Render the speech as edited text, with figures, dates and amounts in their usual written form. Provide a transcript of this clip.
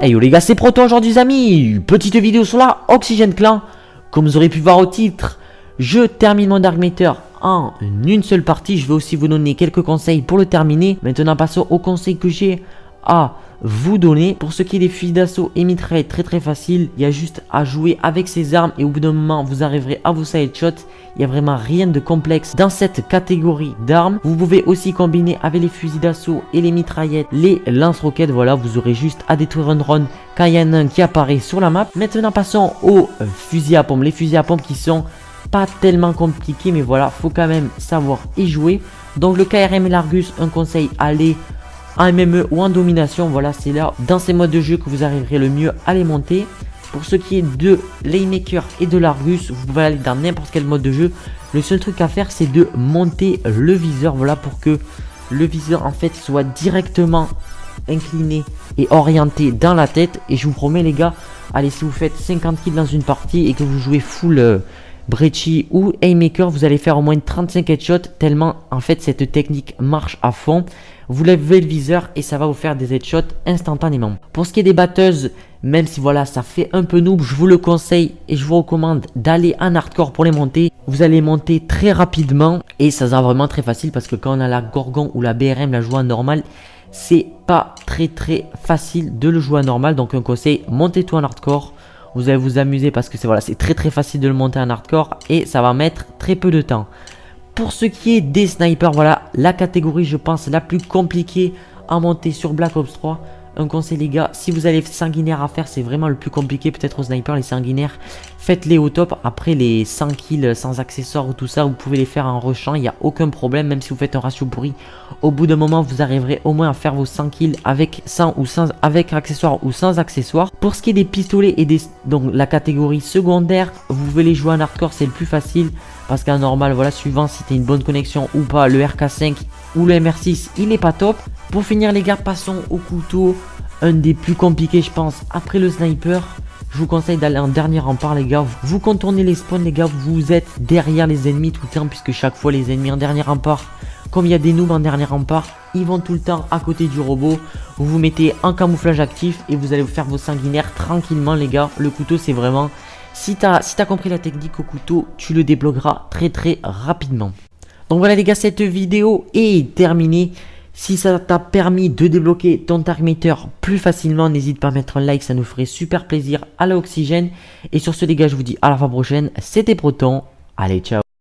Hey yo les gars, c'est Proto aujourd'hui les amis. Petite vidéo sur la Oxygène Clan. Comme vous aurez pu voir au titre, je termine mon Dark Matter en une seule partie. Je vais aussi vous donner quelques conseils pour le terminer. Maintenant passons aux conseils que j'ai à vous donner. Pour ce qui est des fusils d'assaut et mitraillettes, très facile. Il y a juste à jouer avec ces armes et au bout d'un moment vous arriverez à vous headshot. Il n'y a vraiment rien de complexe dans cette catégorie d'armes. Vous pouvez aussi combiner avec les fusils d'assaut et les mitraillettes, les lance-roquettes. Voilà, vous aurez juste à détruire un drone quand il y en a un qui apparaît sur la map. Maintenant passons aux fusils à pompe. Les fusils à pompe qui sont pas tellement compliqués, mais voilà, faut quand même savoir y jouer. Donc le KRM et l'Argus, un conseil, allez en MME ou en domination. Voilà, c'est là dans ces modes de jeu que vous arriverez le mieux à les monter. Pour ce qui est de l'Aymaker et de l'Argus, vous pouvez aller dans n'importe quel mode de jeu. Le seul truc à faire, c'est de monter le viseur. Voilà, pour que le viseur en fait soit directement incliné et orienté dans la tête. Et je vous promets les gars, allez, si vous faites 50 kills dans une partie et que vous jouez full Brecci ou Aymaker, vous allez faire au moins 35 headshots tellement en fait cette technique marche à fond. Vous levez le viseur et ça va vous faire des headshots instantanément. Pour ce qui est des batteuses, même si voilà ça fait un peu noob, je vous le conseille et je vous recommande d'aller en hardcore pour les monter. Vous allez monter très rapidement et ça sera vraiment très facile parce que quand on a la Gorgon ou la BRM, la jouer en normal, c'est pas très facile de le jouer en normal. Donc un conseil, montez tout en hardcore. Vous allez vous amuser parce que c'est voilà, c'est très facile de le monter en hardcore et ça va mettre très peu de temps. Pour ce qui est des snipers, voilà la catégorie je pense la plus compliquée à monter sur Black Ops 3. Un conseil les gars, si vous avez sanguinaire à faire, c'est vraiment le plus compliqué peut-être aux snipers, les sanguinaires. Faites-les au top. Après les 100 kills sans accessoires ou tout ça, vous pouvez les faire en rushant, il n'y a aucun problème. Même si vous faites un ratio pourri, au bout d'un moment vous arriverez au moins à faire vos 100 kills avec 100 ou sans, avec accessoires ou sans accessoires. Pour ce qui est des pistolets et des donc la catégorie secondaire, vous pouvez les jouer en hardcore, c'est le plus facile. Parce qu'en normal, voilà, suivant si tu as une bonne connexion ou pas, le RK5 ou le MR6, il n'est pas top. Pour finir les gars, passons au couteau, un des plus compliqués je pense. Après le sniper, je vous conseille d'aller en dernier rempart les gars. Vous contournez les spawns les gars, vous êtes derrière les ennemis tout le temps. Puisque chaque fois les ennemis en dernier rempart, comme il y a des noobs en dernier rempart, ils vont tout le temps à côté du robot. Vous vous mettez en camouflage actif et vous allez vous faire vos sanguinaires tranquillement les gars. Le couteau c'est vraiment... Si t'as compris la technique au couteau, tu le débloqueras très rapidement. Donc voilà les gars, cette vidéo est terminée. Si ça t'a permis de débloquer ton Dark Matter plus facilement, n'hésite pas à mettre un like, ça nous ferait super plaisir à la Oxygène. Et sur ce les gars, je vous dis à la fois prochaine. C'était Proton, allez ciao.